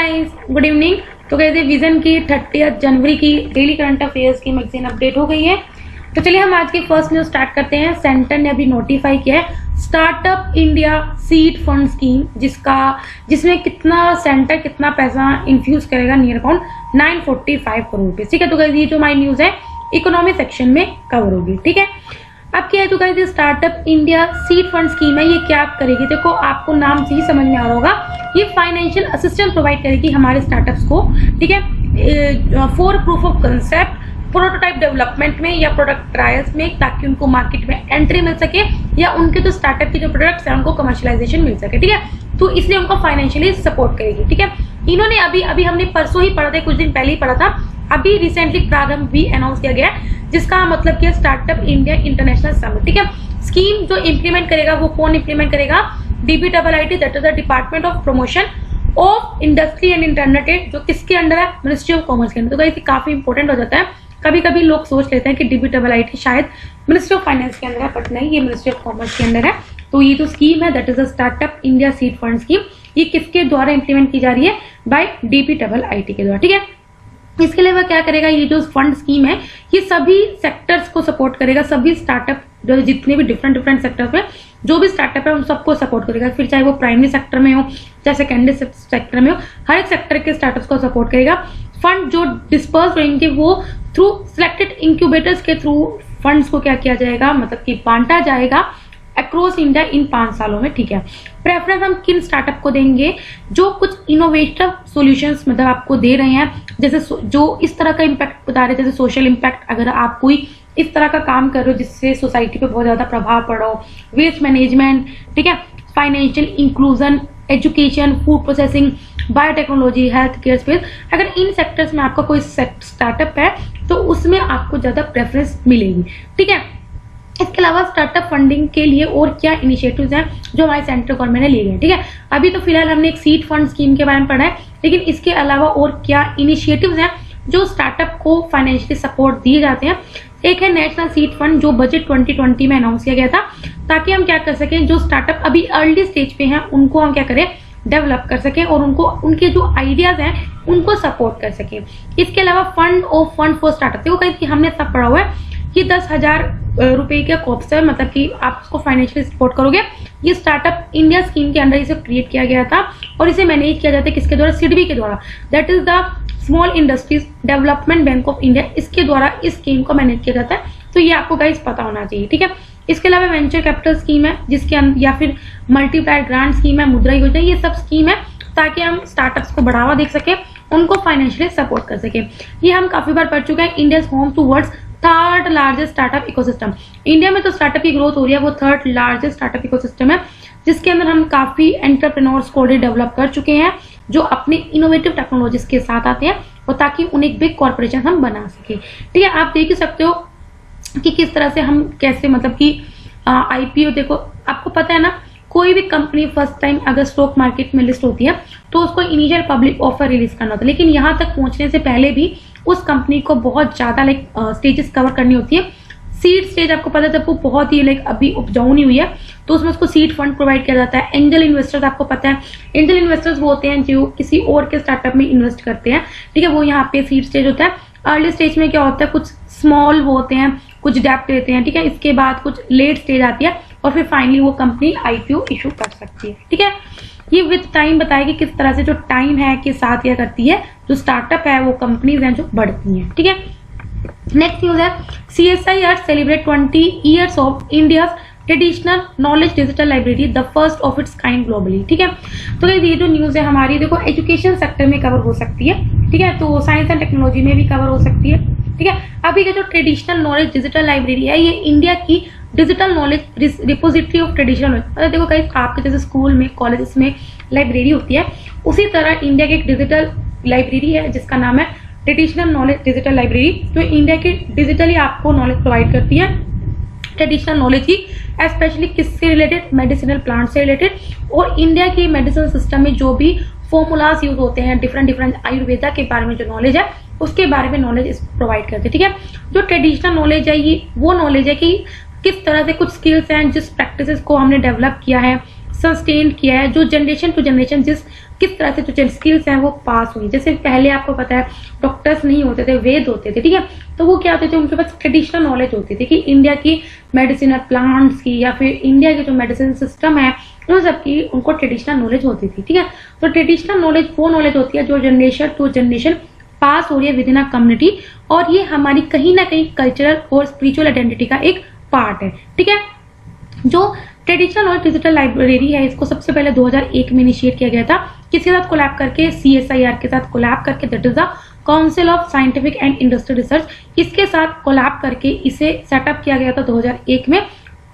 Guys, good evening. तो कहते vision की 30 जनवरी की डेली करंट अफेयर्स की मैगजीन अपडेट हो गई है। तो चलिए हम आज की फर्स्ट न्यूज स्टार्ट करते हैं। सेंटर ने अभी नोटिफाई किया है startup India seed fund scheme, जिसमें सेंटर कितना पैसा इन्फ्यूज करेगा, नियर अबाउट 945 करोड़ रुपीज। ठीक है, तो गाइस ये जो हमारी न्यूज है इकोनॉमी सेक्शन में कवर होगी। ठीक है, अब क्या है, तो guys startup India seed fund scheme है, ये क्या करेगी? देखो आपको नाम से ही समझ में आ रहा होगा, ये फाइनेंशियल असिस्टेंस प्रोवाइड करेगी हमारे स्टार्टअप्स को। ठीक है, for proof of concept, prototype development में या प्रोडक्ट ट्रायल्स में, ताकि उनको मार्केट में एंट्री मिल सके या उनके जो स्टार्टअप के जो प्रोडक्ट्स हैं उनको कमर्शियलाइजेशन मिल सके। ठीक है, तो इसलिए उनको फाइनेंशियली सपोर्ट करेगी। ठीक है, इन्होंने अभी हमने परसों ही पढ़ा था, कुछ दिन पहले ही पढ़ा था, अभी रिसेंटली प्रारंभ भी अनाउंस किया गया है, जिसका मतलब क्या, स्टार्टअप इंडिया इंटरनेशनल समिट। ठीक है, स्कीम जो इंप्लीमेंट करेगा वो कौन इंप्लीमेंट करेगा? DBIIT, that is the Department of promotion of industry and internet, जो किसके अंडर है? मिनिस्ट्री ऑफ कॉमर्स के अंदर। तो ये काफी इंपॉर्टेंट हो जाता है। कभी कभी लोग सोच लेते हैं कि DBIIT शायद मिनिस्ट्री ऑफ फाइनेंस के अंदर है, बट नहीं, ये मिनिस्ट्री ऑफ कॉमर्स के अंदर है। तो ये जो स्कीम है that is the startup India seed fund scheme, ये किसके द्वारा इंप्लीमेंट की जा रही है? बाय DBIIT के द्वारा। ठीक है, इसके लिए वह क्या करेगा, ये जो फंड स्कीम है ये सभी सेक्टर्स को सपोर्ट करेगा, सभी स्टार्टअप जो जितने भी डिफरेंट सेक्टर्स में जो भी स्टार्टअप है उन सबको सपोर्ट करेगा। फिर चाहे वो प्राइमरी सेक्टर में हो, चाहे सेकेंडरी सेक्टर में हो, हर एक सेक्टर के स्टार्टअप्स को सपोर्ट करेगा। फंड जो डिस्पर्स होंगे वो थ्रू सिलेक्टेड इंक्यूबेटर्स के थ्रू फंड्स को क्या किया जाएगा, मतलब कि बांटा जाएगा अक्रॉस इंडिया इन 5 सालों में। ठीक है, प्रेफरेंस हम किन स्टार्टअप को देंगे? जो कुछ इनोवेटिव सॉल्यूशंस मतलब आपको दे रहे हैं, जैसे जो इस तरह का इम्पैक्ट बता रहे हैं, जैसे सोशल इम्पैक्ट, अगर आप कोई इस तरह का काम कर रहे हो जिससे सोसाइटी पे बहुत ज्यादा प्रभाव पड़ा हो, वेस्ट मैनेजमेंट, ठीक है, financial inclusion, education, food processing, biotechnology, health care space, अगर इन सेक्टर्स में आपका कोई स्टार्टअप है तो उसमें आपको ज्यादा प्रेफरेंस मिलेगी। ठीक है, इसके अलावा स्टार्टअप फंडिंग के लिए और क्या इनिशिएटिव्स हैं जो हमारे सेंट्रल गवर्नमेंट ने लिए हैं? ठीक है, अभी तो फिलहाल हमने एक सीड फंड स्कीम के बारे में पढ़ा है, लेकिन इसके अलावा और क्या इनिशिएटिव्स हैं जो स्टार्टअप को फाइनेंशियली सपोर्ट दिए जाते हैं? एक है नेशनल सीड फंड, जो बजट 2020 में अनाउंस किया गया था, ताकि हम क्या कर सकें, जो स्टार्टअप अभी अर्ली स्टेज पे हैं उनको हम क्या करें, डेवलप कर सकें और उनको उनके जो आइडियाज हैं उनको सपोर्ट कर सकें। इसके अलावा फंड फॉर स्टार्टअप, देखो कहीं हमने सब पढ़ा हुआ है, ये 10,000 रुपए का कॉप्स है, मतलब कि आप उसको फाइनेंशियली सपोर्ट करोगे। ये स्टार्टअप इंडिया स्कीम के अंदर इसे क्रिएट किया गया था और इसे मैनेज किया जाता है किसके द्वारा? सिडबी के द्वारा, that is the small industries development bank of India, इसके द्वारा इस स्कीम को मैनेज किया जाता है। तो ये आपको गाइस पता होना चाहिए। ठीक है, इसके अलावा वेंचर कैपिटल स्कीम है, जिसके या फिर मल्टीप्लायर ग्रांट स्कीम है, मुद्रा योजना, ये सब स्कीम है ताकि हम स्टार्टअप्स को बढ़ावा दे सके, उनको फाइनेंशियली सपोर्ट कर सके। ये हम काफी बार पढ़ चुके हैं। India home towards third largest startup ecosystem, India में तो स्टार्टअप की ग्रोथ हो रही है, वो थर्ड लार्जेस्ट स्टार्टअप इकोसिस्टम है, जिसके अंदर हम काफी एंटरप्रेन्योर्स को डेवलप कर चुके हैं जो अपने इनोवेटिव टेक्नोलॉजीज के साथ आते हैं, और ताकि उन्हें एक बिग कॉर्पोरेशन हम बना सके। ठीक है, आप देख ही सकते हो कि किस तरह से हम कैसे, मतलब कि IPO, देखो आपको पता है ना, कोई भी कंपनी फर्स्ट टाइम अगर स्टॉक मार्केट में लिस्ट होती है तो उसको इनिशियल पब्लिक ऑफर रिलीज करना होता है, लेकिन यहाँ तक पहुंचने से पहले भी उस कंपनी को बहुत ज्यादा स्टेजेस कवर करनी होती है। सीड स्टेज आपको पता है, जब वो बहुत ही अभी उपजाऊ नहीं हुई है तो उसमें उसको सीड फंड प्रोवाइड किया जाता है। एंजल इन्वेस्टर्स आपको पता है, एंजल इन्वेस्टर्स वो होते हैं जो किसी और के स्टार्टअप में इन्वेस्ट करते हैं। ठीक है, वो यहाँ पे सीड स्टेज होता है। अर्ली स्टेज में क्या होता है, कुछ स्मॉल वो होते हैं, कुछ डेप्ट देते हैं। ठीक है, इसके बाद कुछ लेट स्टेज आती है और फिर फाइनली वो कंपनी IPO इशू कर सकती है। ठीक है, ये विद टाइम बताएगी किस तरह से जो टाइम है के साथ क्या करती है, जो स्टार्टअप है वो कंपनीज हैं जो बढ़ती हैं। ठीक है, नेक्स्ट न्यूज है CSIR celebrate 20 years of India traditional knowledge digital library, the first of its kind globally. ठीक है, तो ये जो न्यूज है हमारी, देखो एजुकेशन सेक्टर में कवर हो सकती है। ठीक है, तो साइंस एंड टेक्नोलॉजी में भी कवर हो सकती है। ठीक है, अभी का जो ट्रेडिशनल नॉलेज डिजिटल लाइब्रेरी है, ये इंडिया की digital knowledge repository of traditional knowledge, मतलब देखो कहीं आपके जैसे स्कूल में, कॉलेजेस में लाइब्रेरी होती है, उसी तरह इंडिया की एक डिजिटल लाइब्रेरी है जिसका नाम है ट्रेडिशनल नॉलेज डिजिटल लाइब्रेरी, जो इंडिया की डिजिटली आपको नॉलेज प्रोवाइड करती है, ट्रेडिशनल नॉलेज की, स्पेशली किससे रिलेटेड? मेडिसिनल प्लांट से रिलेटेड, और इंडिया की मेडिसिनल सिस्टम में जो भी फॉर्मूलाज यूज होते हैं, डिफरेंट आयुर्वेदा के बारे में जो नॉलेज है उसके बारे में नॉलेज प्रोवाइड करते हैं। ठीक है, जो ट्रेडिशनल नॉलेज है ये वो नॉलेज है कि किस तरह से कुछ स्किल्स हैं जिस प्रैक्टिसेस को हमने डेवलप किया है, सस्टेन किया है, जो जनरेशन टू जनरेशन जिस किस तरह से जो स्किल्स हैं वो पास हुई। जैसे पहले आपको पता है डॉक्टर्स नहीं होते थे, वेद होते थे, ठीक है, तो वो क्या होते थे, उनके पास ट्रेडिशनल नॉलेज होती थी कि इंडिया की मेडिसिनल प्लांट्स की या फिर इंडिया के जो मेडिसिन सिस्टम है उन सब की उनको ट्रेडिशनल नॉलेज होती थी, ठीक है। तो ट्रेडिशनल नॉलेज वो नॉलेज होती है जो जनरेशन टू जनरेशन पास हो रही है विद इन अ कम्युनिटी, और ये हमारी कहीं ना कहीं कल्चरल और स्पिरिचुअल आइडेंटिटी का एक पार्ट है, ठीक है। जो ट्रेडिशनल और डिजिटल लाइब्रेरी है, इसको सबसे पहले 2001 में इनिशिएट किया गया था, किसके साथ कोलैब करके, CSIR के साथ कोलैब करके, that is the council of scientific and industrial research, इसके साथ कोलैब करके इसे सेटअप किया गया था 2001 में,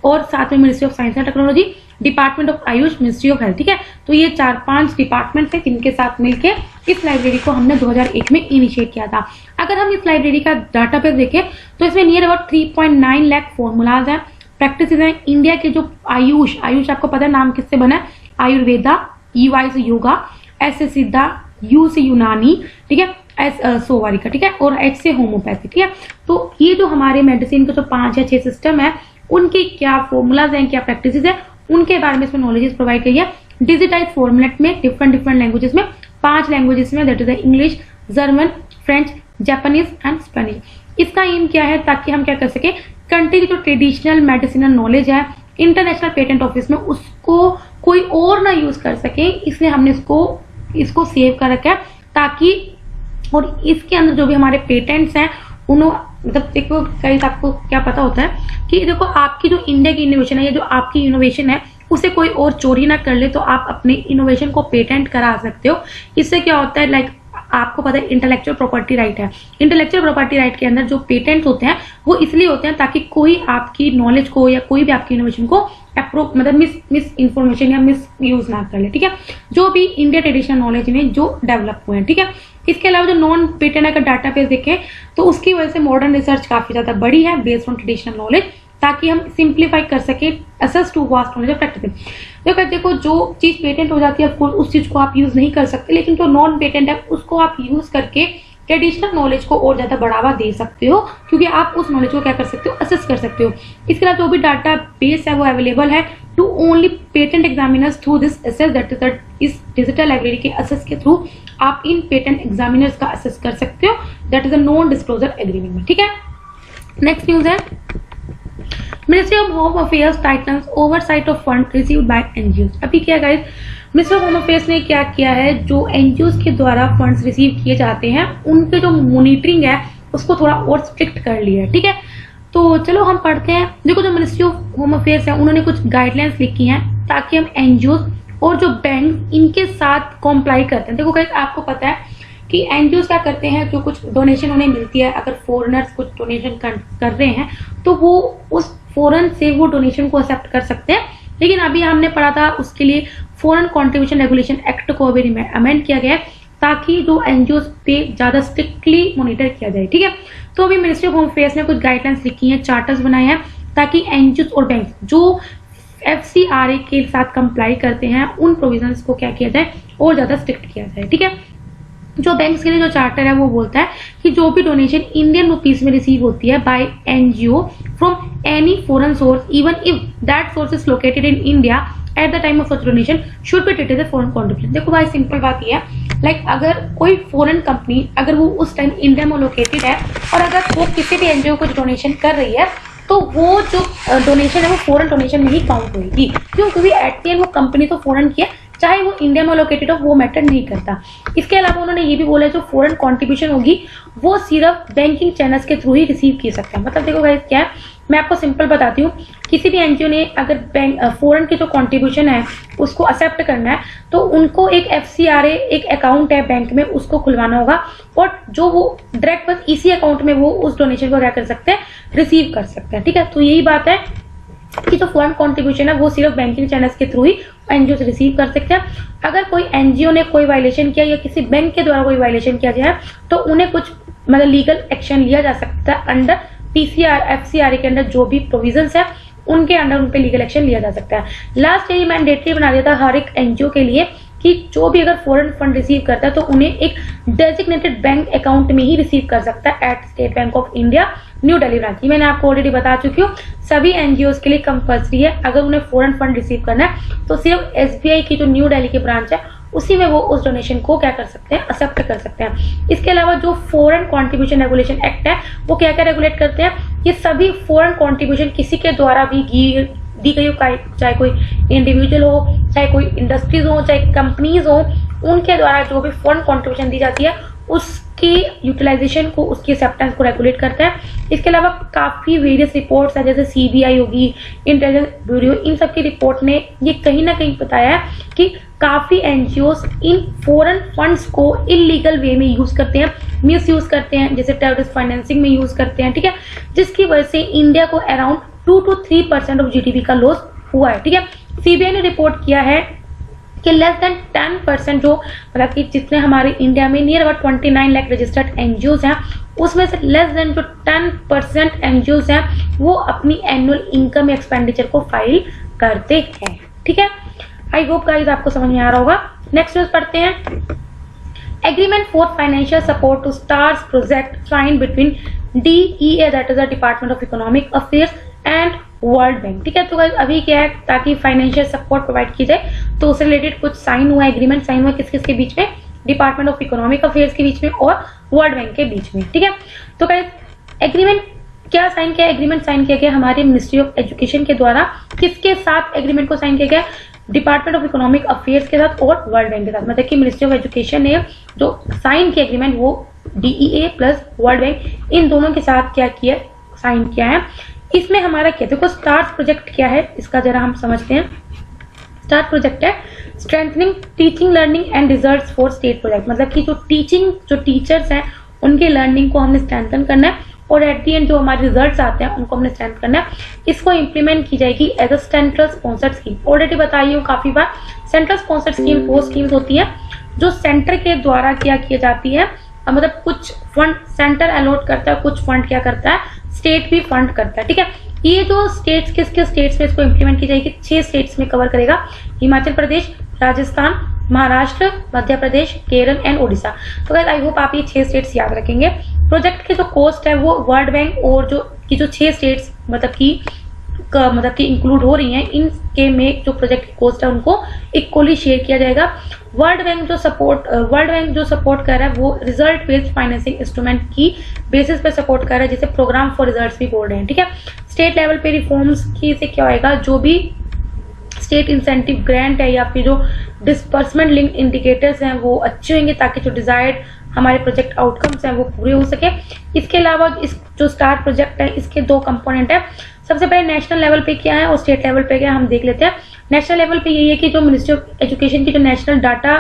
और साथ में ministry of science and technology, department of Ayush, ministry of health, ठीक है। तो ये 4-5 डिपार्टमेंट है जिनके साथ मिलके इस लाइब्रेरी को हमने 2001 में इनिशिएट किया था। अगर हम इस लाइब्रेरी का डाटाबेस देखें तो इसमें नियर अबाउट 3.9 लाख फॉर्मूलाज हैं, प्रैक्टिसेस हैं। इंडिया के जो आयुष आपको पता है नाम किससे बना है, आयुर्वेदा, EY से योगा, S से सिद्धा, U से यूनानी, ठीक है, S सोवारी का, ठीक है, और H से होम्योपैथी, ठीक है। तो ये जो हमारे मेडिसिन के जो 5 या 6 सिस्टम है उनके क्या फॉर्मूलाज हैं, क्या प्रैक्टिसेस है, उनके बारे में इसमें नॉलेजेस प्रोवाइड करी है डिजिटाइज फॉर्मेट में, डिफरेंट लैंग्वेजेस में, 5 लैंग्वेजेस में, that is English, German, French, Japanese and Spanish. इसका एम क्या है, ताकि हम क्या कर सके, कंट्री की जो ट्रेडिशनल मेडिसिनल नॉलेज है इंटरनेशनल पेटेंट ऑफिस में उसको कोई और ना यूज कर सके, इसलिए हमने इसको सेव कर रखा है, ताकि और इसके अंदर जो भी हमारे पेटेंट्स हैं मतलब देखो कई आपको क्या पता होता है कि देखो आपकी जो इंडिया की इनोवेशन है, ये जो आपकी इनोवेशन है उसे कोई और चोरी ना कर ले, तो आप अपने इनोवेशन को पेटेंट करा सकते हो। इससे क्या होता है, लाइक आपको पता है इंटेलेक्चुअल प्रॉपर्टी राइट है, इंटेलेक्चुअल प्रॉपर्टी राइट के अंदर जो पेटेंट होते हैं वो इसलिए होते हैं ताकि कोई आपकी नॉलेज को या कोई भी आपकी इनोवेशन को मतलब मिस इन्फॉर्मेशन या मिस यूज ना कर ले, ठीक है, जो भी इंडिया ट्रेडिशनल नॉलेज में जो डेवलप हुए हैं, ठीक है। इसके अलावा जो नॉन पेटेंट का डाटाबेस देखें तो उसकी वजह से मॉडर्न रिसर्च काफी ज्यादा बड़ी है बेस्ड ऑन ट्रेडिशनल नॉलेज, ताकि हम सिंप्लीफाई कर सके access to vast knowledge of practice. देखो जो चीज पेटेंट हो जाती है ऑफकोर्स उस चीज को आप यूज नहीं कर सकते, लेकिन जो नॉन पेटेंट है उसको आप यूज करके ट्रेडिशनल नॉलेज को और ज्यादा बढ़ावा दे सकते हो, क्योंकि आप उस नॉलेज को क्या कर सकते हो, असेस कर सकते हो। इसके अलावा जो भी डाटा बेस है वो अवेलेबल है to only patent examiners through this access, that is इस डिजिटल लाइब्रेरी के असेस के थ्रू आप इन पेटेंट एग्जामिनर्स का असेस कर सकते हो, that is a non disclosure agreement में, ठीक है। नेक्स्ट न्यूज है, Ministry of Home Affairs tightens oversight of fund received by NGO. अभी क्या guys, Ministry of Home Affairs ने क्या किया है, जो एनजीओ के द्वारा फंड्स रिसीव किए जाते हैं उनके जो मॉनिटरिंग है उसको थोड़ा और स्ट्रिक्ट कर लिया है, ठीक है। तो चलो हम पढ़ते हैं। देखो जो मिनिस्ट्री ऑफ होम अफेयर्स है उन्होंने कुछ गाइडलाइंस लिखी हैं ताकि हम एनजीओ और जो बैंक इनके साथ कॉम्प्लाई करते हैं। देखो गाइस आपको पता है कि एनजीओ क्या करते हैं, जो कुछ डोनेशन उन्हें मिलती है, अगर फॉरेनर्स कुछ डोनेशन कर रहे हैं तो वो उस फॉरेन से वो डोनेशन को एक्सेप्ट कर सकते हैं, लेकिन अभी हमने पढ़ा था उसके लिए फॉरेन कंट्रीब्यूशन रेगुलेशन एक्ट को अभी अमेंड किया गया है ताकि जो एनजीओ पे ज्यादा स्ट्रिक्टली मॉनिटर किया जाए, ठीक है। तो अभी मिनिस्ट्री ऑफ होम अफेयर्स ने कुछ गाइडलाइंस लिखी हैं, चार्टर्स बनाए हैं ताकि एनजीओ और बैंक जो FCRA के साथ कंप्लाई करते हैं उन प्रोविजंस को क्या किया जाए और ज्यादा स्ट्रिक्ट किया जाए, ठीक है। जो बैंक्स के लिए जो चार्टर है वो बोलता है कि जो भी डोनेशन इंडियन रुपीज में रिसीव होती है by NGO from any foreign source even if that source is located in India at the time of such donation should be treated as foreign contribution. देखो भाई सिंपल बात ये है, like अगर कोई फॉरेन कंपनी अगर वो उस टाइम इंडिया में लोकेटेड है और अगर वो किसी भी एनजीओ को डोनेशन कर रही है तो वो जो डोनेशन है वो फॉरेन डोनेशन में ही काउंट होगी, क्यों, क्योंकि एट द एंड वो कंपनी तो फॉरेन की है, चाहे वो इंडिया में लोकेटेड हो वो मैटर नहीं करता। इसके अलावा उन्होंने ये भी बोला जो फॉरेन कंट्रीब्यूशन होगी वो सिर्फ बैंकिंग चैनल्स के थ्रू ही रिसीव की सकते हैं। मतलब देखो गाइस क्या है, मैं आपको सिंपल बताती हूँ, किसी भी एनजीओ ने अगर बैंक फॉरेन की जो कंट्रीब्यूशन है उसको एक्सेप्ट करना है तो उनको एक FCRA एक अकाउंट है बैंक में उसको खुलवाना होगा, और जो वो डायरेक्ट बस इसी अकाउंट में वो उस डोनेशन को क्या कर सकते हैं, रिसीव कर सकते हैं, ठीक है। तो यही बात है कि जो फॉरेन कंट्रीब्यूशन है वो सिर्फ बैंकिंग चैनल्स के थ्रू ही एनजीओ से रिसीव कर सकते हैं। अगर कोई एनजीओ ने कोई वायलेशन किया या किसी बैंक के द्वारा कोई वायलेशन किया जाए तो उन्हें कुछ मतलब लीगल एक्शन लिया जा सकता है अंडर FCRA के अंदर जो भी प्रोविजंस है उनके अंडर उन पे लीगल एक्शन लिया जा सकता है। लास्ट यही मैंडेटरी बना दिया था हर एक एनजीओ के लिए कि जो भी अगर फॉरेन फंड रिसीव करता है तो उन्हें एक डेजिग्नेटेड बैंक अकाउंट में ही रिसीव कर सकता है at State Bank of India New Delhi branch. मैंने आपको ऑलरेडी बता चुकी हूँ, सभी एनजीओ के लिए कंपल्सरी है अगर उन्हें फॉरेन फंड रिसीव करना है तो सिर्फ SBI की जो न्यू दिल्ली की ब्रांच है उसी में वो उस डोनेशन को क्या कर सकते हैं, एक्सेप्ट कर सकते हैं। इसके अलावा जो फॉरेन कॉन्ट्रीब्यूशन रेगुलेशन एक्ट है वो क्या क्या रेगुलेट करते हैं, ये सभी फॉरेन कॉन्ट्रीब्यूशन किसी के द्वारा भी दी गई हो, चाहे कोई इंडिविजुअल हो, चाहे कोई इंडस्ट्रीज हो, चाहे कंपनीज हो, उनके द्वारा जो भी फॉरेन कॉन्ट्रीब्यूशन दी जाती है उसकी यूटिलाइजेशन को, उसकी एक्सेप्टेंस को रेगुलेट करता है। इसके अलावा काफी वेरियस रिपोर्ट्स है, जैसे सीबीआई होगी, इंटेलिजेंस ब्यूरो, इन सब की रिपोर्ट ने ये कहीं ना कहीं बताया है कि काफी एनजीओस इन फॉरेन फंड्स को इलीगल वे में यूज करते हैं, मिस यूज करते हैं, जैसे टेररिस्ट फाइनेंसिंग में यूज करते हैं, ठीक है, जिसकी वजह से इंडिया को अराउंड 2 to 3% ऑफ जीडीपी का लॉस हुआ है, ठीक है। सीबीआई ने रिपोर्ट किया है कि लेस देन 10% जो मतलब कि जितने हमारे इंडिया में near about 29 lakh registered NGOs हैं, उसमें से लेस देन जो 10% एनजीओस हैं वो अपनी एनुअल इनकम एक्सपेंडिचर को फाइल करते हैं, ठीक है। आई होप गाइस आपको समझ में आ रहा होगा। नेक्स्ट न्यूज पढ़ते हैं। Agreement for financial support to STARS project sign between DEA, that is the Department of Economic Affairs, and World Bank, ठीक है। तो गाइस अभी क्या है, ताकि फाइनेंशियल सपोर्ट प्रोवाइड की जाए तो उससे रिलेटेड कुछ साइन हुआ, एग्रीमेंट साइन हुआ किस किस के बीच में, डिपार्टमेंट ऑफ इकोनॉमिक अफेयर्स के बीच में और वर्ल्ड बैंक के बीच में, ठीक है। तो गाइस एग्रीमेंट क्या साइन किया, एग्रीमेंट साइन किया गया हमारे मिनिस्ट्री ऑफ एजुकेशन के द्वारा, किसके साथ एग्रीमेंट को साइन किया गया, डिपार्टमेंट ऑफ इकोनॉमिक अफेयर्स के साथ और वर्ल्ड बैंक के साथ। मतलब कि मिनिस्ट्री ऑफ एजुकेशन ने जो साइन किया एग्रीमेंट वो DEA प्लस वर्ल्ड बैंक इन दोनों के साथ क्या किया, साइन किया है। इसमें हमारा क्या, देखो स्टार्स प्रोजेक्ट क्या है इसका जरा हम समझते हैं। स्टार्ट प्रोजेक्ट है strengthening teaching learning and results for state project, मतलब कि जो टीचर्स हैं उनके लर्निंग को हमने स्ट्रेंथन करना है और एट दी एंड जो हमारे रिजल्ट्स आते हैं उनको हमने स्ट्रेंथ करना है। इसको इंप्लीमेंट की जाएगी as a central sponsored scheme. Already बताई हूँ काफी बार, सेंट्रल स्पॉन्सर्ड स्कीम वो स्कीम्स होती है जो सेंटर के द्वारा क्या की जाती है, मतलब कुछ फंड सेंटर अलॉट करता है, कुछ फंड क्या करता है स्टेट भी फंड करता है, ठीक है। ये जो स्टेट्स, किस स्टेट्स में इसको इंप्लीमेंट की जाएगी, 6 स्टेट्स में कवर करेगा, हिमाचल प्रदेश, राजस्थान, महाराष्ट्र, मध्य प्रदेश, केरल एंड ओडिशा। तो गाइस आई होप आप ये 6 स्टेट्स याद रखेंगे। प्रोजेक्ट की जो कॉस्ट है वो वर्ल्ड बैंक और जो 6 स्टेट्स मतलब कि इंक्लूड हो रही हैं, इनके में जो प्रोजेक्ट की कॉस्ट है उनको इक्वली शेयर किया जाएगा। वर्ल्ड बैंक जो सपोर्ट कर रहा है वो रिजल्ट बेस्ड फाइनेंसिंग इंस्ट्रूमेंट की बेसिस पे सपोर्ट कर रहा है, जिसे प्रोग्राम फॉर रिजल्ट्स भी बोल रहे हैं, ठीक है। स्टेट लेवल पे रिफॉर्म्स की से क्या होएगा, जो भी स्टेट इंसेंटिव ग्रांट है या फिर जो डिस्पर्समेंट लिंक इंडिकेटर्स हैं वो अच्छे होंगे ताकि जो डिजायर्ड हमारे प्रोजेक्ट आउटकम्स हैं वो पूरे हो सके। इसके अलावा इस जो स्टार प्रोजेक्ट है इसके 2 कंपोनेंट है। सबसे पहले नेशनल लेवल पे क्या है और स्टेट लेवल पे क्या है हम देख लेते हैं। नेशनल लेवल पे यही है कि जो मिनिस्ट्री ऑफ एजुकेशन की जो नेशनल डाटा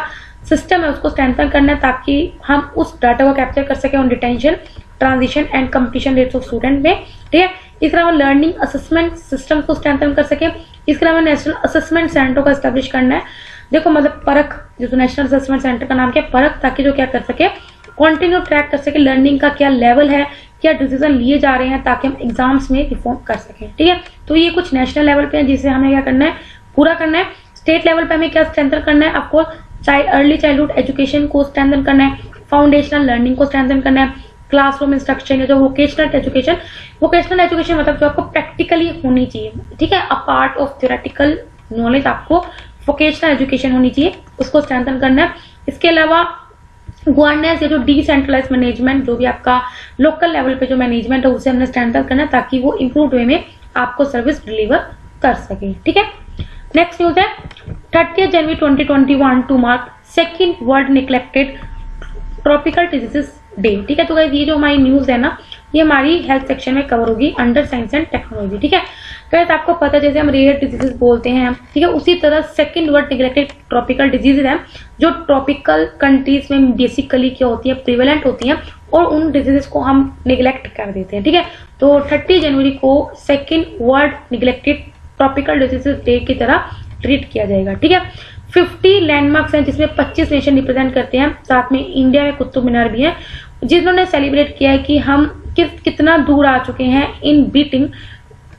सिस्टम है उसको स्ट्रेंथन करना है ताकि हम उस डाटा को कैप्चर कर सके on detention, transition and completion rates of student में, ठीक है। इसके अलावा लर्निंग असेसमेंट सिस्टम को स्ट्रेंथन कर सके। इसके अलावा नेशनल असेसमेंट सेंटर को एस्टेब्लिश करना है। देखो मतलब परख, जो नेशनल असेसमेंट सेंटर का नाम क्या है, परख, ताकि जो क्या कर सके कंटिन्यू ट्रैक कर सके लर्निंग का क्या लेवल है, क्या डिसीजन लिए जा रहे हैं ताकि हम एग्जाम्स में रिफॉर्म कर सकें, ठीक है। तो ये कुछ नेशनल लेवल पे है जिसे हमें क्या करना है, पूरा करना है। स्टेट लेवल पे हमें क्या स्ट्रेंथन करना है, आपको अर्ली चाइल्डहुड एजुकेशन को स्ट्रेंथन करना है, फाउंडेशनल लर्निंग को स्ट्रेंथन करना है, क्लासरूम इंस्ट्रक्शन या जो वोकेशनल एजुकेशन मतलब जो आपको प्रैक्टिकली होनी चाहिए, ठीक है। A part of theoretical knowledge आपको वोकेशनल एजुकेशन होनी चाहिए, उसको स्ट्रेंथन करना है। इसके अलावा गवर्नेंस या जो डिसेंट्रलाइज मैनेजमेंट, जो भी आपका लोकल लेवल पे जो मैनेजमेंट है उसे हमने स्ट्रेंथन करना है ताकि वो इम्प्रूव वे में आपको सर्विस डिलीवर कर सके, ठीक है। नेक्स्ट न्यूज है 30 January 2021 to mark 2nd World Neglected Tropical Diseases Day, ठीक है। तो गाइस ये जो हमारी न्यूज है ना ये हमारी हेल्थ सेक्शन में कवर होगी अंडर साइंस एंड टेक्नोलॉजी, ठीक है। गाइस आपको पता है जैसे हम रेयर डिजीजेस बोलते हैं, ठीक है, उसी तरह 2nd World Neglected tropical diseases हैं जो ट्रॉपिकल कंट्रीज में बेसिकली क्या होती है, प्रिवेलेंट होती हैं और उन डिजीजेस को हम निगलेक्ट कर देते हैं, ठीक है। तो 30 जनवरी को 2nd World Neglected Tropical Diseases day की तरह ट्रीट किया जाएगा, ठीक है। 50 लैंडमार्क्स हैं जिसमें 25 नेशन रिप्रेजेंट करते हैं, साथ में इंडिया में कुतुब मीनार भी है, जिन्होंने सेलिब्रेट किया है कि हम कितना दूर आ चुके हैं इन बीटिंग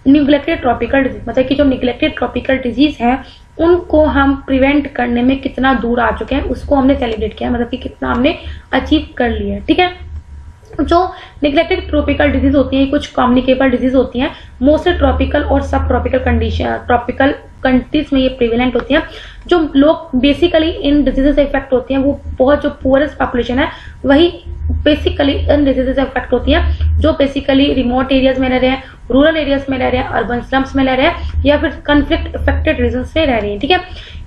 निग्लेक्टेड ट्रॉपिकल डिजीज, मतलब कि जो निग्लेक्टेड ट्रॉपिकल डिजीज है उनको हम प्रिवेंट करने में कितना दूर आ चुके हैं उसको हमने सेलिब्रेट किया, मतलब कि कितना हमने अचीव कर लिया है, ठीक है। जो निग्लेक्टेड ट्रॉपिकल डिजीज होती है कुछ कम्युनिकेबल डिजीज होती हैं, मोस्टली ट्रॉपिकल और सब ट्रॉपिकल कंडीशन, ट्रॉपिकल कंट्रीज में ये प्रिवेलेंट होती हैं। जो लोग बेसिकली इन डिजीजेज से इफेक्ट होते हैं वो बहुत जो पुअरेस्ट पॉपुलेशन है वही बेसिकली इन डिजीजेज से इफेक्ट होती है, जो बेसिकली रिमोट एरियाज में रह रहे हैं, रूरल एरियाज में रह रहे हैं, अर्बन स्लम्स में रह रहे हैं या फिर कॉन्फ्लिक्ट इफेक्टेड रीजन्स में रह रही है। ठीक है,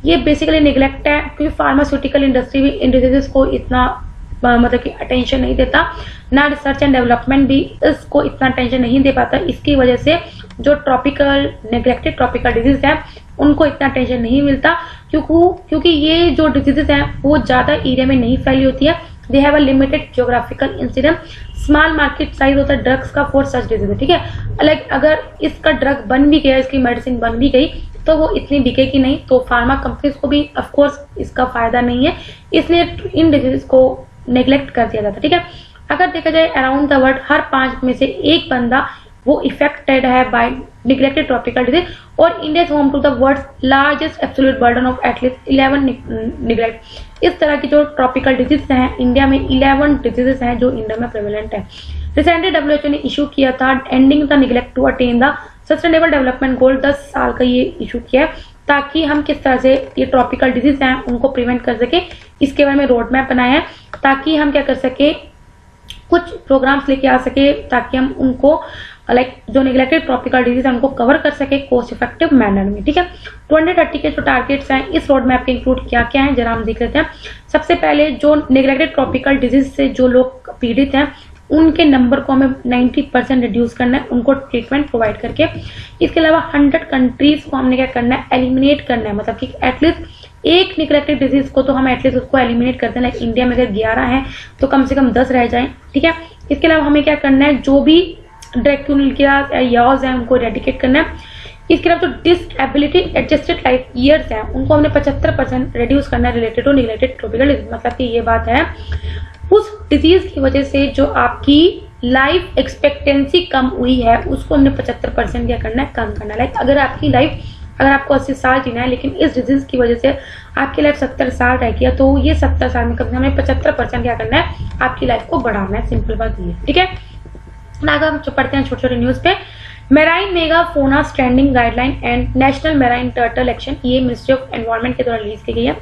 ये बेसिकली निगलेक्ट है क्योंकि फार्मास्यूटिकल इंडस्ट्री भी इन डिजीजेस को इतना मतलब कि अटेंशन नहीं देता, ना रिसर्च एंड डेवलपमेंट भी इसको इतना अटेंशन नहीं दे पाता। इसकी वजह से जो ट्रॉपिकल नेग्लेक्टेड ट्रॉपिकल डिजीज है उनको इतना अटेंशन नहीं मिलता, क्योंकि ये जो डिजीजेस हैं वो ज्यादा एरिया में नहीं फैली होती है। They have a limited geographical incidence, small market size होता है ड्रग्स का फॉर सच डिजीज। ठीक है, लाइक अगर इसका ड्रग बन भी गया, इसकी मेडिसिन बन भी गई तो वो इतनी बिकेगी नहीं, तो फार्मा कंपनीज को भी ऑफ कोर्स इसका फायदा नहीं है, इसलिए इन डिजीज को नेग्लेक्ट कर दिया जाता है। ठीक है, अगर देखा जाए अराउंड द वर्ल्ड हर 5 में से एक बंदा वो इफेक्टेड है बाय निगलेक्टेड ट्रॉपिकल डिजीज, और India is home to the world's largest absolute burden of at least 11 neglect. इस तरह की जो ट्रॉपिकल डिजीज हैं इंडिया में 11 डिजीजेस हैं जो इंडिया में प्रेवलेंट है। रिसेंटली WHO ने इशू किया था ending the neglect to attain the sustainable development goal, 10 साल का ये इशू किया है ताकि हम किस तरह से ये ट्रॉपिकल डिजीज हैं उनको प्रिवेंट कर सके। इसके बारे में रोड मैप बनाया है ताकि हम क्या कर सके, कुछ प्रोग्राम्स लेके आ सके ताकि हम उनको लाइक जो निगलेक्टेड ट्रॉपिकल डिजीज है उनको कवर कर सके कोस्ट इफेक्टिव मैनर में। ठीक है, 2030 के जो टारगेट्स हैं इस रोड मैप के इंक्लूड क्या क्या है जरा हम देख लेते हैं। सबसे पहले जो निगलेक्टेड ट्रॉपिकल डिजीज से जो लोग पीड़ित हैं उनके नंबर को हमें 90% रिड्यूस करना है, उनको ट्रीटमेंट प्रोवाइड करके। इसके अलावा 100 कंट्रीज को हमने क्या करना है, एलिमिनेट करना है, मतलब कि एटलीस्ट एक निगलेक्टेड डिजीज को तो हम एटलीस्ट उसको एलिमिनेट करते हैं। लाइक इंडिया में अगर 11 है तो कम से कम 10 रह जाएं। ठीक है, इसके अलावा हमें क्या करना है, जो भी ड्रैक्यूलिया याज है उनको रेडिकेट करना है। इसके अलावा जो डिसएबिलिटी एडजस्टेड लाइफ ईयर्स हैं उनको हमने 75% रिड्यूस करना है related to neglected tropical disease. मतलब कि ये बात है उस डिजीज की वजह से जो आपकी लाइफ एक्सपेक्टेंसी कम हुई है उसको हमने 75% क्या करना है, कम करना है। लाइक अगर आपको 80 साल जीना है लेकिन इस डिजीज की वजह से आपकी लाइफ 70 साल रह गया, तो ये 70 साल में कम से कम हमें 75% क्या करना है, आपकी लाइफ को बढ़ाना है। सिंपल बात ये। ठीक है, आगे हम पढ़ते हैं छोटे छोटे न्यूज पे। मेराइन मेगा फोना standing guideline and national marine turtle action, ये मिनिस्ट्री ऑफ एनवायरनमेंट के द्वारा रिलीज की गई है।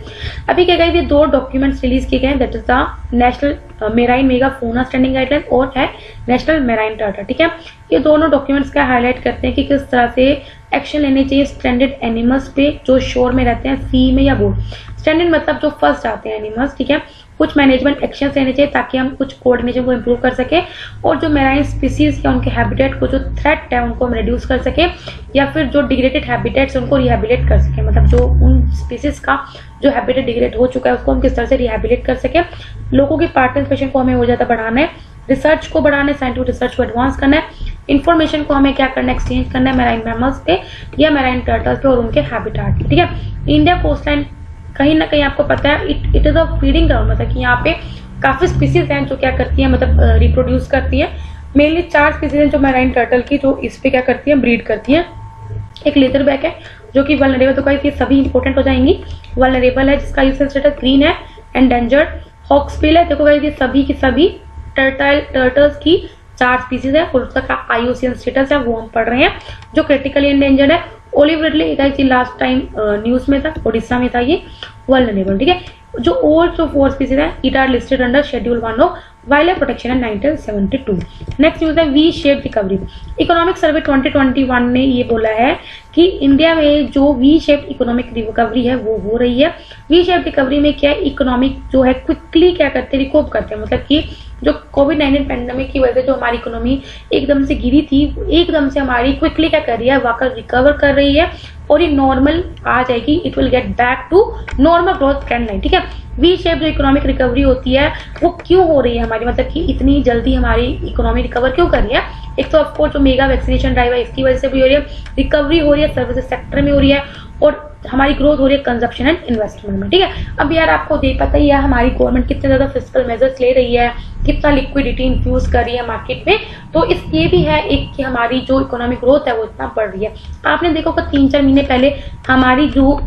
अभी क्या गई थी, 2 डॉक्यूमेंट्स रिलीज किए गए, that is the national marine mega फोना स्टैंडिंग गाइडलाइन और है नेशनल मेराइन टर्टल। ठीक है, ये दोनों डॉक्यूमेंट्स क्या हाईलाइट करते हैं कि किस तरह से एक्शन लेने चाहिए स्ट्रैंडेड एनिमल्स पे जो शोर में रहते हैं, सी में या बोर्ड। स्ट्रैंडेड मतलब जो फर्स्ट आते हैं एनिमल्स। ठीक है, कुछ मैनेजमेंट एक्शन लेने चाहिए ताकि हम कुछ कोऑर्डिनेशन को इम्प्रूव कर सके, और जो मेराइन स्पीसीज या उनके हैबिटेट को जो थ्रेट है उनको हम रिड्यूस कर सके, या फिर जो डिग्रेडेड हैबिटेट्स उनको रिहेबिलिट कर सके। मतलब जो उन स्पीसीज का जो हैबिटेट डिग्रेड हो चुका है उसको हम किस तरह से रिहेबिलिट कर सके। लोगों की पार्टिसिपेशन को हमें और ज्यादा बढ़ाना है, रिसर्च को बढ़ाना है, साइंटिफिक रिसर्च को एडवांस करना है, इन्फॉर्मेशन को हमें क्या करना है, एक्सचेंज करना है मेराइन मैमल्स पे या मेराइन टर्टल्स पे और उनके हैबिटेट पे। ठीक है, इंडिया कोस्टलाइन कहीं ना कहीं आपको पता है it is a feeding ground, मतलब कि यहाँ पे काफी स्पीसीज हैं जो क्या करती हैं, मतलब रिप्रोड्यूस करती है। मेनली 4 स्पीसीज हैं जो मेराइन टर्टल की जो इस पे क्या करती है, ब्रीड करती है। एक लेजरबैक है जो कि वल्नरेबल, तो कहीं सभी इंपॉर्टेंट हो जाएंगी। वल्नरेबल है जिसका यूसेज स्टेटस ग्रीन है, एंडेंजर्ड। हॉक्सबिल है, देखो गाइस ये सभी की सभी टर्टल्स की 4 स्पीसीज है और उसका IUCN स्टेटस है वो हम पढ़ रहे हैं, जो क्रिटिकली एंडेंजर्ड है। Olive Ridley last time news में था, ओडिशा में था ये वल्नरेबल। ठीक है, जो और जो 4 स्पीसीज है it are listed under schedule 1 of wild life protection in 1972। Next news है V shape recovery. Economic survey 2021 ने ये बोला है कि इंडिया में जो वी शेप इकोनॉमिक रिकवरी है वो हो रही है। वी शेप रिकवरी में क्या है, इकोनॉमिक जो है क्विकली क्या करते हैं, रिकॉप करते हैं। मतलब कि जो कोविड-19 पैंडेमिक की वजह से जो हमारी इकोनॉमी एकदम से गिरी थी, एकदम से हमारी क्विकली क्या कर रही है, वाकई रिकवर कर रही है और ये नॉर्मल आ जाएगी, it will get back to normal growth trend line. ठीक है, वी शेप जो इकोनॉमिक रिकवरी होती है वो क्यों हो रही है हमारी, मतलब कि इतनी जल्दी हमारी इकोनॉमी रिकवर क्यों कर रही है। एक तो ऑफकोर्स जो मेगा वैक्सीनेशन ड्राइव है इसकी वजह से भी हो रही है, रिकवरी हो रही है सर्विसेज सेक्टर में हो रही है, और हमारी ग्रोथ हो रही है कंजप्शन एंड इन्वेस्टमेंट में। ठीक है, अब यार आपको पता ही है हमारी गवर्नमेंट कितने ज्यादा फिस्कल मेजर्स ले रही है, कितना लिक्विडिटी इन्फ्यूज कर रही है मार्केट में, तो इस ये भी है एक कि हमारी जो इकोनॉमिक ग्रोथ है वो इतना बढ़ रही है। आपने देखो कि 3-4 महीने पहले हमारी जो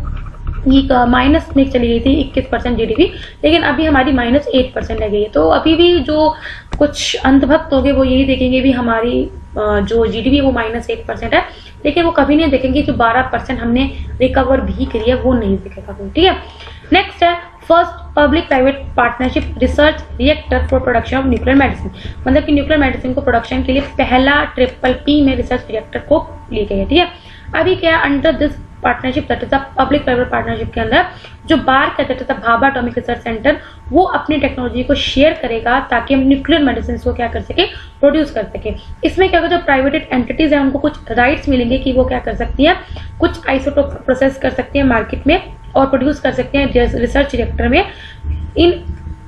एक माइनस में चली गई थी 21% GDP, लेकिन अभी हमारी -8% रह गई है। तो अभी भी जो कुछ अंधभक्त होंगे वो यही देखेंगे भी हमारी जो GDP है वो -8% है, लेकिन वो कभी नहीं देखेंगे जो 12% हमने रिकवर भी करी है वो नहीं दिखेगा कोई, ठीक है। नेक्स्ट है first public private partnership research reactor for production of nuclear medicine, मतलब कि न्यूक्लियर मेडिसिन को प्रोडक्शन के लिए पहला PPP में रिसर्च रिएक्टर को लिए गए, ठीक है। अभी क्या under this partnership that is public private partnership के अंदर जो बार का that is Bhabha atomic research centre वो अपनी टेक्नोलॉजी को शेयर करेगा ताकि हम न्यूक्लियर मेडिसिन को क्या कर सके, प्रोड्यूस कर सके। इसमें क्या होगा, जो प्राइवेट एंटिटीज है उनको कुछ राइट्स मिलेंगे कि वो क्या कर सकती है, कुछ आइसोटोप प्रोसेस कर सकती है मार्केट में और प्रोड्यूस कर सकते हैं रिसर्च रिएक्टर में in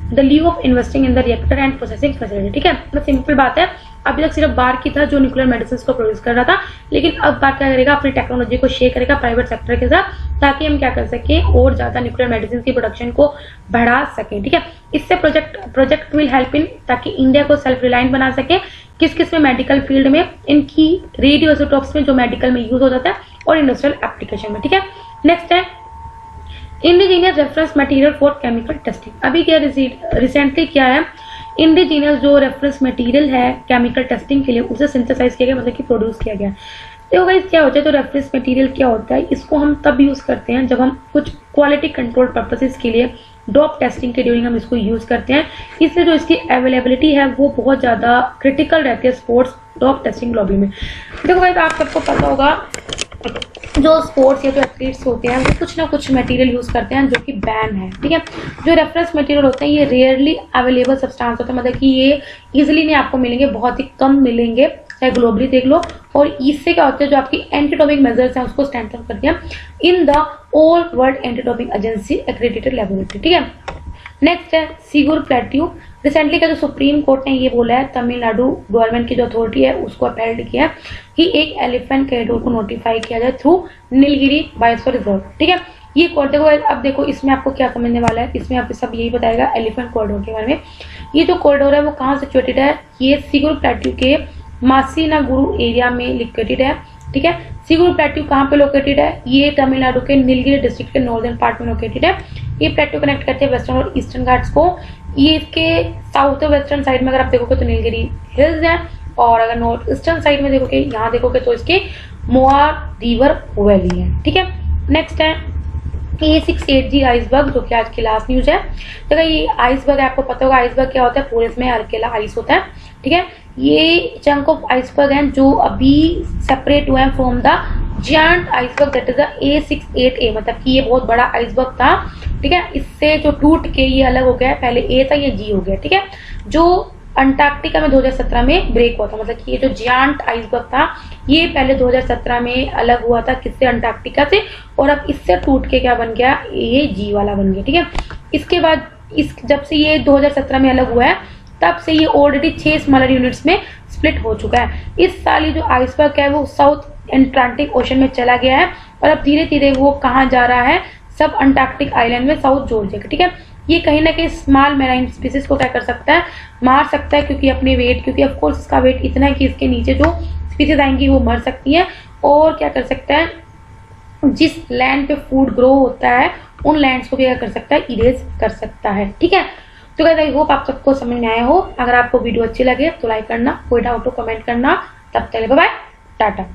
the leave of investing in the reactor and processing facility, ठीक है। तो सिंपल बात है, अभी तक सिर्फ बार की था जो न्यूक्लियर मेडिसिन को प्रोड्यूस कर रहा था, लेकिन अब बार क्या करेगा, अपनी टेक्नोलॉजी को शेयर करेगा प्राइवेट सेक्टर के साथ ताकि हम क्या कर सके और ज्यादा न्यूक्लियर मेडिसिन की प्रोडक्शन को बढ़ा सके, ठीक है। इससे प्रोजेक्ट विल हेल्प इन ताकि इंडिया को सेल्फ रिलायंट बना सके किस किस में, मेडिकल फील्ड में, इनकी रेडियो आइसोटोप्स में जो मेडिकल में यूज हो जाता है और इंडस्ट्रियल एप्लीकेशन में, ठीक है। नेक्स्ट है indigenous reference material for chemical testing. अभी क्या रिसेंटली क्या है, इंडिजीनियस जो रेफरेंस मटेरियल है केमिकल टेस्टिंग के लिए उसे सिंथेसाइज किया गया, मतलब कि प्रोड्यूस किया गया। तो गाइस क्या होता है, तो रेफरेंस मटेरियल क्या होता है, इसको हम तब यूज करते हैं जब हम कुछ क्वालिटी कंट्रोल पर्पसेस के लिए डॉप टेस्टिंग के ड्यूरिंग हम इसको यूज करते हैं। इसलिए जो इसकी अवेलेबिलिटी है वो बहुत ज्यादा क्रिटिकल रहती है स्पोर्ट्स डॉप टेस्टिंग लॉबी में। देखो गाइस आप सबको पता होगा जो स्पोर्ट्स या जो एथलीट्स होते हैं वो कुछ ना कुछ मटेरियल यूज करते हैं जो कि बैन है, ठीक है। जो रेफरेंस मटेरियल होते हैं ये रेयरली अवेलेबल सब्सटेंस होते हैं, मतलब कि ये इजीली नहीं आपको मिलेंगे, बहुत ही कम मिलेंगे, चाहे ग्लोबली देख लो। और इससे क्या होता है, जो आपकी एंटी डोपिंग मेजर्स हैं उसको स्टैंड अप करते हैं in the all world anti doping agency accredited laboratory, ठीक है। नेक्स्ट है सिगुर प्लेट्यू। रिसेंटली का जो सुप्रीम कोर्ट ने ये बोला है, तमिलनाडु गवर्नमेंट की जो अथॉरिटी है उसको अपील किया कि एक एलिफेंट कॉरिडोर को नोटिफाई किया जाए थ्रू नीलगिरी बायोस्फीयर रिजर्व, ठीक है। ये कोर्ट देखो, अब देखो इसमें आपको क्या समझने वाला है, इसमें आपको सब यही बताएगा एलिफेंट कॉरिडोर के बारे में। ये जो कॉरिडोर है वो कहाँ सिचुएटेड है, ये सिगुर प्लेट्यू के मासीनागुरु एरिया में लोकेटेड है, ठीक है। सिगुर प्लेट्यू कहाँ पे लोकेटेड है, ये तमिलनाडु के नीलगिरी डिस्ट्रिक्ट के नॉर्दर्न पार्ट में लोकेटेड है। ये प्लेट्यू कनेक्ट करते हैं वेस्टर्न और ईस्टर्न घाट्स को। ये इसके साउथ और वेस्टर्न साइड में अगर आप देखोगे तो नीलगिरी हिल्स है, और अगर नॉर्थ ईस्टर्न साइड में देखोगे, यहाँ देखोगे तो इसके मोआ रिवर वैली है, ठीक है। नेक्स्ट है A68G आइसबर्ग, जो कि आज की लास्ट न्यूज है। तो ये आइसबर्ग आपको पता होगा, आइसबर्ग क्या होता है, पूरे इसमें अकेला आइस होता है, ठीक है। ये चंक ऑफ आइसबर्ग हैं जो अभी सेपरेट हुए हैं from the giant iceberg that is A68A, मतलब कि ये बहुत बड़ा आइसबर्ग था, ठीक है। इससे जो टूट के ये अलग हो गया, पहले A था ये G हो गया, ठीक है। जो अंटार्कटिका में 2017 में ब्रेक हुआ था, मतलब कि ये जो जायंट आइसबर्ग था ये पहले 2017 में अलग हुआ था किससे, अंटार्कटिका से, और अब इससे टूट के क्या बन गया, ये G वाला बन गया, ठीक है। इसके बाद जब से ये 2017 में अलग हुआ है तब से ये ऑलरेडी 6 स्मॉलर यूनिट्स में स्प्लिट हो चुका है। इस साल ये जो आइसबर्ग है वो साउथ एटलांटिक ओशन में चला गया है और अब धीरे धीरे वो कहाँ जा रहा है, सब अंटार्कटिक आइलैंड में साउथ जॉर्जिया, ठीक है। ये कहीं ना कहीं स्मॉल मैराइन स्पीसीज को क्या कर सकता है, मार सकता है, क्योंकि अपने वेट, क्योंकि ऑफकोर्स इसका वेट इतना है कि इसके नीचे जो स्पीसीज आएंगी वो मर सकती है। और क्या कर सकता है, जिस लैंड पे फूड ग्रो होता है उन लैंड्स को भी क्या कर सकता है, इरेज कर सकता है, ठीक है। तो गाइस आई होप आप सबको समझ में आया हो। अगर आपको वीडियो अच्छी लगे तो लाइक करना, कोई डाउट हो कमेंट करना। तब तक बाय बाय, टाटा।